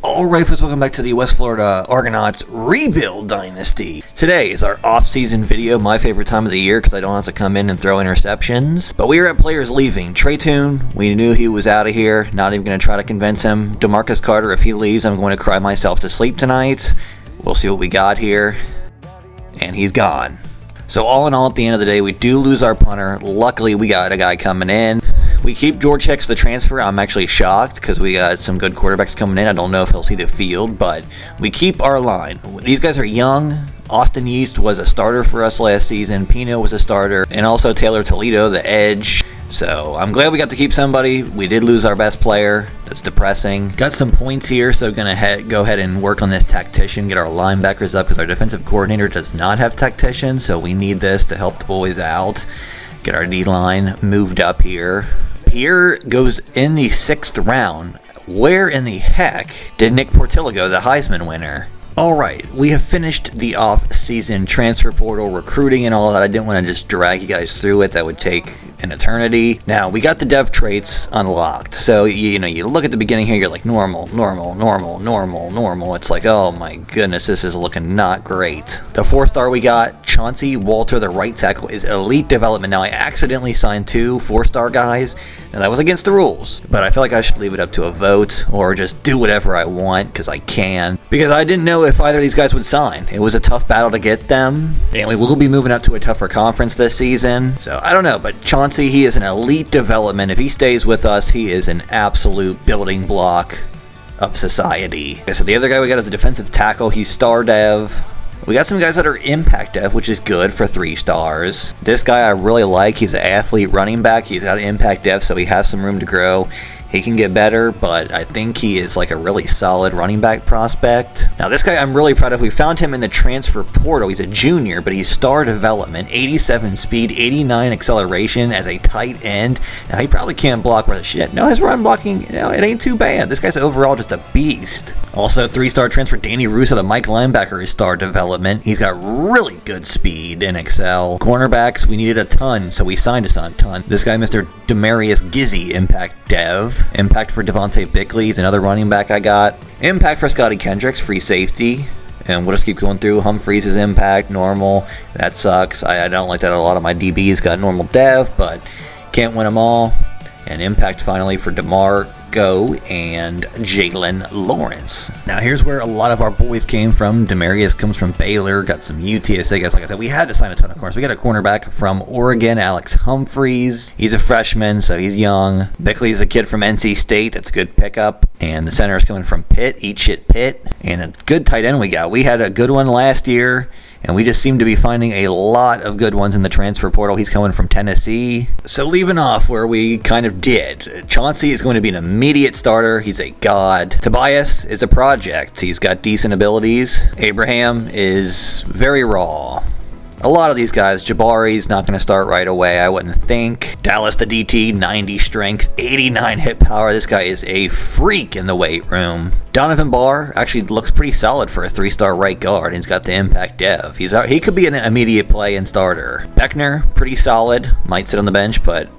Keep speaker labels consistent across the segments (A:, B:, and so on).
A: Alright folks, welcome back to the West Florida Argonauts Rebuild Dynasty. Today is our off-season video, my favorite time of the year because I don't have to come in and throw interceptions. But we are at players leaving. Trey Toon, we knew he was out of here, not even going to try to convince him. DeMarcus Carter, if he leaves, I'm going to cry myself to sleep tonight. We'll see what we got here. And he's gone. So all in all, at the end of the day, we do lose our punter. Luckily, we got a guy coming in. We keep George Hicks, the transfer. I'm actually shocked because we got some good quarterbacks coming in. I don't know if he'll see the field, but we keep our line. These guys are young. Austin Yeast was a starter for us last season. Pino was a starter. And also Taylor Toledo, the edge. So I'm glad we got to keep somebody. We did lose our best player. That's depressing. Got some points here, so going to go ahead and work on this tactician, get our linebackers up because our defensive coordinator does not have tactician, so we need this to help the boys out. Get our D-line moved up here. Pierre goes in the 6th round. Where in the heck did Nick Portillo go, the Heisman winner? Alright, we have finished the off-season transfer portal, recruiting and all that. I didn't want to just drag you guys through it. That would take an eternity. Now, we got the dev traits unlocked. So, you look at the beginning here, you're like, normal. It's like, oh my goodness, this is looking not great. The 4-star we got, Chauncey Walter, the right tackle, is elite development. Now, I accidentally signed 2 4-star guys, and that was against the rules. But I feel like I should leave it up to a vote, or just do whatever I want, because I can. Because I didn't know if either of these guys would sign. It was a tough battle to get them, and we will be moving up to a tougher conference this season. So, I don't know, but Chauncey, he is an elite development. If he stays with us, he is an absolute building block of society. Okay, so the other guy we got is a defensive tackle. He's star dev. We got some guys that are impact dev, which is good for 3 stars. This guy I really like. He's an athlete running back. He's got impact dev, so he has some room to grow. He can get better, but I think he is like a really solid running back prospect. Now, this guy I'm really proud of. We found him in the transfer portal. He's a junior, but he's star development. 87 speed, 89 acceleration as a tight end. Now, he probably can't block worth a shit. No, his run blocking, it ain't too bad. This guy's overall just a beast. Also, 3-star transfer Danny Russo, the Mike linebacker, is star development. He's got really good speed in Excel. Cornerbacks, we needed a ton, so we signed a ton. This guy, Mr. Demarius Gizzy, impact dev. Impact for Devontae Bickley, he's another running back I got. Impact for Scotty Kendricks, free safety. And we'll just keep going through. Humphreys' impact, normal. That sucks. I don't like that a lot of my DBs got normal dev, but can't win them all. And impact finally for DeMarco and Jalen Lawrence. Now here's where a lot of our boys came from. Demarius comes from Baylor, got some UTSA guys. Like I said, we had to sign a ton of corners. We got a cornerback from Oregon, Alex Humphreys. He's a freshman, so he's young. Bickley's a kid from NC State. That's a good pickup. And the center is coming from Pitt. Eat shit Pitt. And a good tight end we got. We had a good one last year. And we just seem to be finding a lot of good ones in the transfer portal. He's coming from Tennessee. So leaving off where we kind of did, Chauncey is going to be an immediate starter. He's a god. Tobias is a project. He's got decent abilities. Abraham is very raw. A lot of these guys, Jabari's not going to start right away, I wouldn't think. Dallas, the DT, 90 strength, 89 hit power. This guy is a freak in the weight room. Donovan Barr actually looks pretty solid for a 3-star right guard. He's got the impact dev. He could be an immediate play and starter. Beckner, pretty solid. Might sit on the bench, but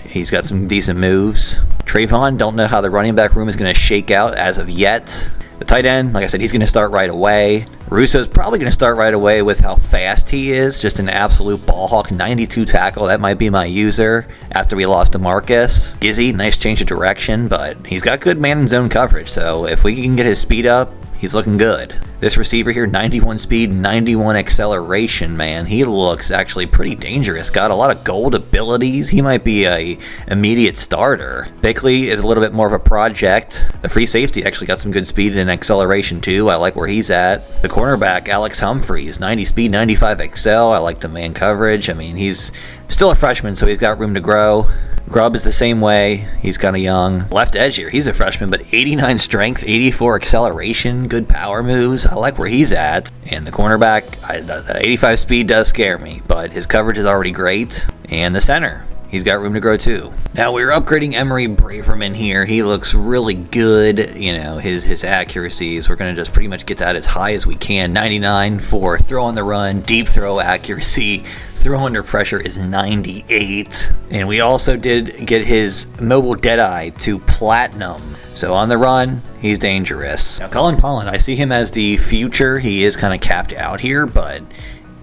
A: he's got some decent moves. Trayvon, don't know how the running back room is going to shake out as of yet. The tight end, like I said, he's going to start right away. Russo's probably going to start right away with how fast he is. Just an absolute ball hawk, 92 tackle. That might be my user after we lost to Marcus. Gizzy, nice change of direction, but he's got good man and zone coverage. So if we can get his speed up, he's looking good. This receiver here, 91 speed, 91 acceleration, man. He looks actually pretty dangerous. Got a lot of gold abilities. He might be a immediate starter. Bickley is a little bit more of a project. The free safety actually got some good speed and acceleration too. I like where he's at. The cornerback, Alex Humphreys, 90 speed, 95 excel. I like the man coverage. I mean, he's still a freshman, so he's got room to grow. Grubb is the same way. He's kind of young. Left edge here, he's a freshman, but 89 strength, 84 acceleration, good power moves. I like where he's at. And the cornerback, the 85 speed does scare me, but his coverage is already great. And the center, he's got room to grow too. Now we're upgrading Emery Braverman here. He looks really good. His accuracies, we're going to just pretty much get that as high as we can. 99 for throw on the run, deep throw accuracy. Throw under pressure is 98. And we also did get his mobile deadeye to platinum. So on the run, He's dangerous. Now, Colin Polland, I see him as the future. He is kind of capped out here, but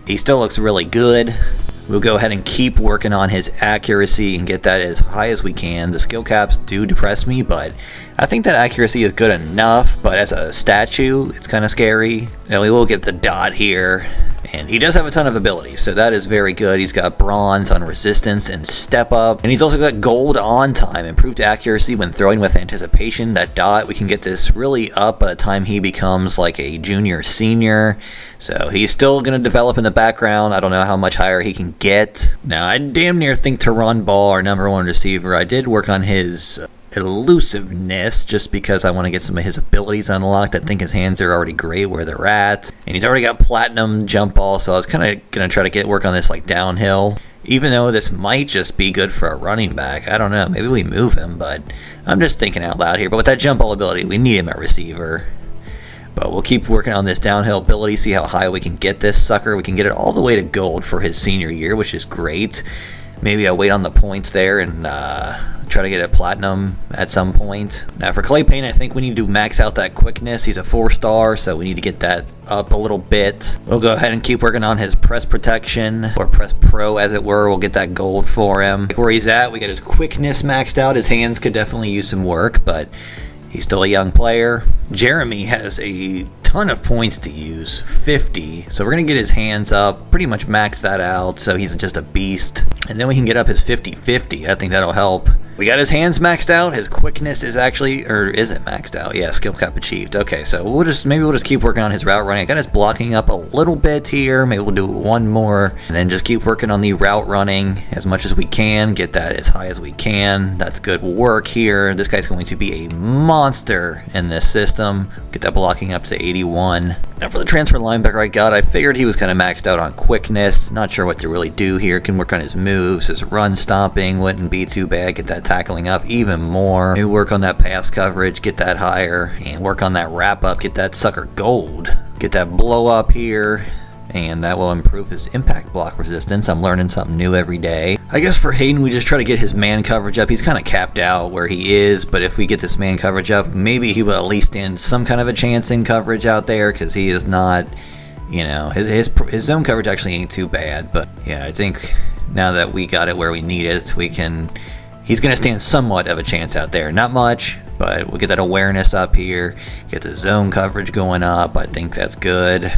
A: he still looks really good. We'll go ahead and keep working on his accuracy and get that as high as we can. The skill caps do depress me, but I think that accuracy is good enough. But as a statue, it's kind of scary. Now we will get the dot here. And he does have a ton of abilities, so that is very good. He's got bronze on resistance and step up. And he's also got gold on time, improved accuracy when throwing with anticipation. That dot, we can get this really up by the time he becomes like a junior, senior. So he's still going to develop in the background. I don't know how much higher he can get. Now, I damn near think Teron Ball, our number one receiver, I did work on his elusiveness just because I want to get some of his abilities unlocked. I think his hands are already great where they're at, and he's already got platinum jump ball, so I was kind of going to try to work on this like downhill, even though this might just be good for a running back. I don't know, maybe we move him, but I'm just thinking out loud here. But with that jump ball ability, we need him at receiver. But we'll keep working on this downhill ability, see how high we can get this sucker. We can get it all the way to gold for his senior year, which is great. Maybe I'll wait on the points there and try to get it platinum at some point. Now for Clay Payne, I think we need to max out that quickness. He's a 4-star, so we need to get that up a little bit. We'll go ahead and keep working on his press protection, or press pro as it were. We'll get that gold for him. Where he's at, we got his quickness maxed out. His hands could definitely use some work, but he's still a young player. Jeremy has a ton of points to use, 50. So we're going to get his hands up, pretty much max that out so he's just a beast. And then we can get up his 50-50. I think that'll help. We got his hands maxed out. His quickness is actually, or is it maxed out? Yeah, skill cap achieved. Okay, so maybe we'll just keep working on his route running. I got his blocking up a little bit here. Maybe we'll do one more, and then just keep working on the route running as much as we can. Get that as high as we can. That's good work here. This guy's going to be a monster in this system. Get that blocking up to 81. Now for the transfer linebacker I got, I figured he was kind of maxed out on quickness. Not sure what to really do here. Can work on his moves. His run stopping wouldn't be too bad. Get that tackling up even more. Maybe work on that pass coverage, get that higher, and work on that wrap up, get that sucker gold. Get that blow up here, and that will improve his impact block resistance. I'm learning something new every day. I guess for Hayden, we just try to get his man coverage up. He's kind of capped out where he is, but if we get this man coverage up, maybe he will at least stand some kind of a chance in coverage out there, because he is not, you know, his zone coverage actually ain't too bad. But yeah, I think now that we got it where we need it, he's going to stand somewhat of a chance out there. Not much, but we'll get that awareness up here, get the zone coverage going up. I think that's good.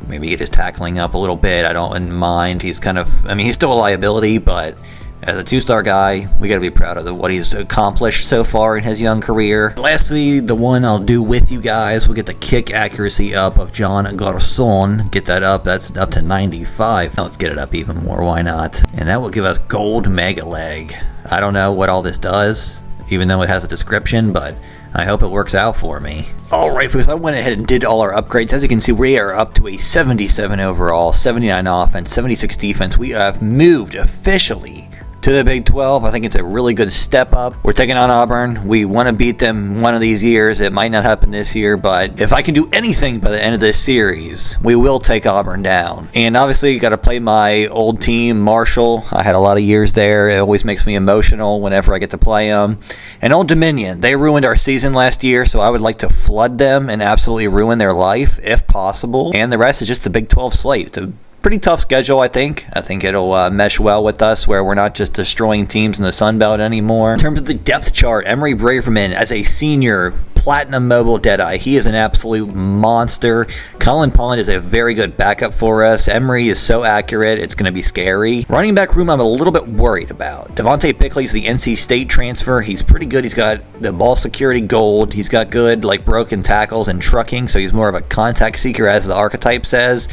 A: Maybe get his tackling up a little bit. I don't mind. He's kind of, I mean, he's still a liability, but as a 2-star guy, we got to be proud of what he's accomplished so far in his young career. Lastly, the one I'll do with you guys, we'll get the kick accuracy up of John Garçon. Get that up. That's up to 95. Now let's get it up even more. Why not? And that will give us gold mega leg. I don't know what all this does, even though it has a description, but I hope it works out for me. Alright folks, I went ahead and did all our upgrades. As you can see, we are up to a 77 overall, 79 offense, 76 defense. We have moved officially to the Big 12. I think it's a really good step up. We're taking on Auburn. We want to beat them one of these years. It might not happen this year, but if I can do anything by the end of this series, we will take Auburn down. And obviously, you got to play my old team, Marshall. I had a lot of years there. It always makes me emotional whenever I get to play them. And Old Dominion, they ruined our season last year, so I would like to flood them and absolutely ruin their life if possible. And the rest is just the Big 12 slate. It's a pretty tough schedule, I think. I think it'll mesh well with us, where we're not just destroying teams in the Sun Belt anymore. In terms of the depth chart, Emory Braverman as a senior, platinum mobile Deadeye. He is an absolute monster. Colin Polland is a very good backup for us. Emory is so accurate, it's going to be scary. Running back room, I'm a little bit worried about. Devontae Pickley's the NC State transfer. He's pretty good. He's got the ball security gold. He's got good broken tackles and trucking, so he's more of a contact seeker, as the archetype says.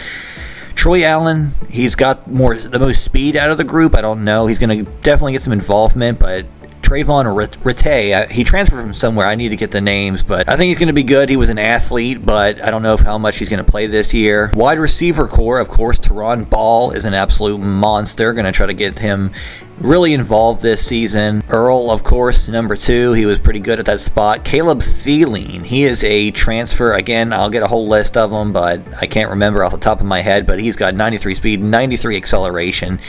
A: Troy Allen, he's got the most speed out of the group. I don't know. He's going to definitely get some involvement, but Trayvon Rete, he transferred from somewhere. I need to get the names, but I think he's going to be good. He was an athlete, but I don't know how much he's going to play this year. Wide receiver core, of course, Teron Ball is an absolute monster. Going to try to get him really involved this season. Earl, of course, number 2. He was pretty good at that spot. Caleb Thielen, he is a transfer. Again, I'll get a whole list of them, but I can't remember off the top of my head, but he's got 93 speed, 93 acceleration.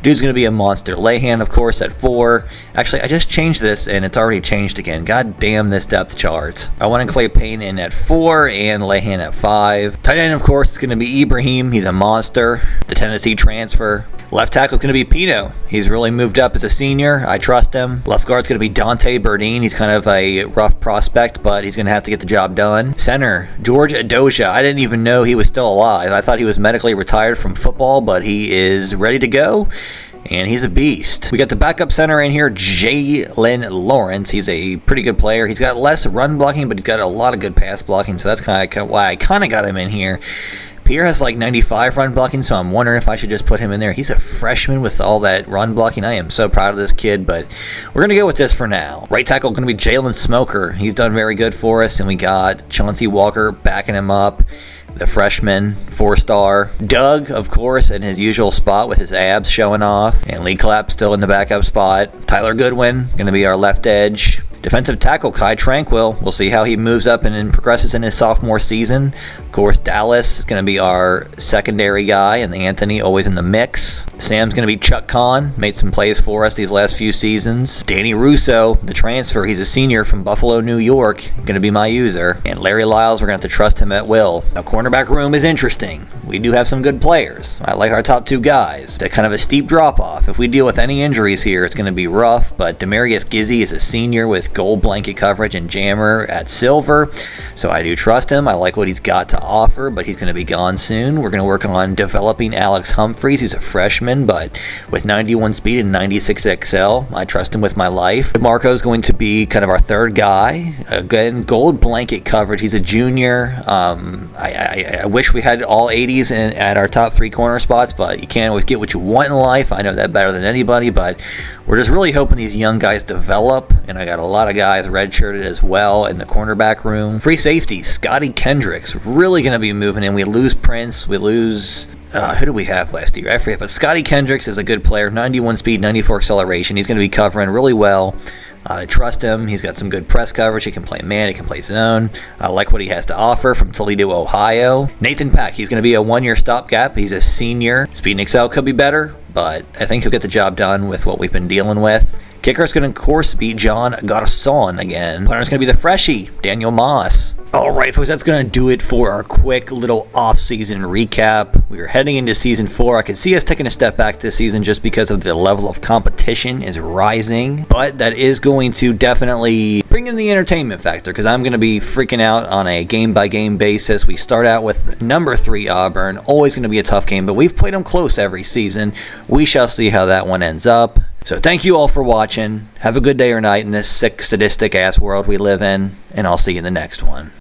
A: Dude's going to be a monster. Lehan, of course, at 4. Actually, I just changed this, and it's already changed again. God damn this depth chart. I wanted Clay Payne in at 4 and Lehan at 5. Tight end, of course, is going to be Ibrahim. He's a monster. The Tennessee transfer. Left tackle is going to be Pino. He's really moved up as a senior. I trust him. Left guard is going to be Dante Burdine. He's kind of a rough prospect, but he's going to have to get the job done. Center, George Adoja. I didn't even know he was still alive. I thought he was medically retired from football, but he is ready to go. And he's a beast. We got the backup center in here, Jalen Lawrence. He's a pretty good player. He's got less run blocking, but he's got a lot of good pass blocking, so that's kind of why I kind of got him in here. Pierre has like 95 run blocking, so I'm wondering if I should just put him in there. He's a freshman with all that run blocking. I am so proud of this kid, but we're going to go with this for now. Right tackle going to be Jalen Smoker. He's done very good for us, and we got Chauncey Walker backing him up. The freshman, 4-star. Doug, of course, in his usual spot with his abs showing off. And Lee Clapp still in the backup spot. Tyler Goodwin, going to be our left edge. Defensive tackle, Kai Tranquil. We'll see how he moves up and progresses in his sophomore season. Of course, Dallas is going to be our secondary guy, and Anthony always in the mix. Sam's going to be Chuck Kahn. Made some plays for us these last few seasons. Danny Russo, the transfer. He's a senior from Buffalo, New York. Going to be my user. And Larry Lyles, we're going to have to trust him at will. Now, cornerback room is interesting. We do have some good players. I like our top 2 guys. It's kind of a steep drop-off. If we deal with any injuries here, it's going to be rough, but Demarius Gizzy is a senior with gold blanket coverage and jammer at silver, so I do trust him. I like what he's got to offer, but he's going to be gone soon. We're going to work on developing Alex Humphreys. He's a freshman, but with 91 speed and 96 XL, I trust him with my life. DeMarco's going to be kind of our 3rd guy. Again, gold blanket coverage. He's a junior. I wish we had all 80s at our top 3 corner spots, but you can't always get what you want in life. I know that better than anybody, but we're just really hoping these young guys develop, and I got a lot of guys redshirted as well in the cornerback room. Free safety, Scotty Kendricks, really going to be moving in. We lose Prince, we lose... who do we have last year? I forget, but Scotty Kendricks is a good player, 91 speed, 94 acceleration. He's going to be covering really well. I trust him. He's got some good press coverage. He can play man. He can play zone. I like what he has to offer from Toledo, Ohio. Nathan Pack, he's going to be a 1-year stopgap. He's a senior. Speed and excel could be better, but I think he'll get the job done with what we've been dealing with. Kicker is going to, of course, be John Garçon again. Punter is going to be the freshie, Daniel Moss. All right, folks, that's going to do it for our quick little off-season recap. We are heading into Season 4. I could see us taking a step back this season just because of the level of competition is rising. But that is going to definitely bring in the entertainment factor because I'm going to be freaking out on a game-by-game basis. We start out with number 3 Auburn. Always going to be a tough game, but we've played them close every season. We shall see how that one ends up. So thank you all for watching. Have a good day or night in this sick, sadistic-ass world we live in, and I'll see you in the next one.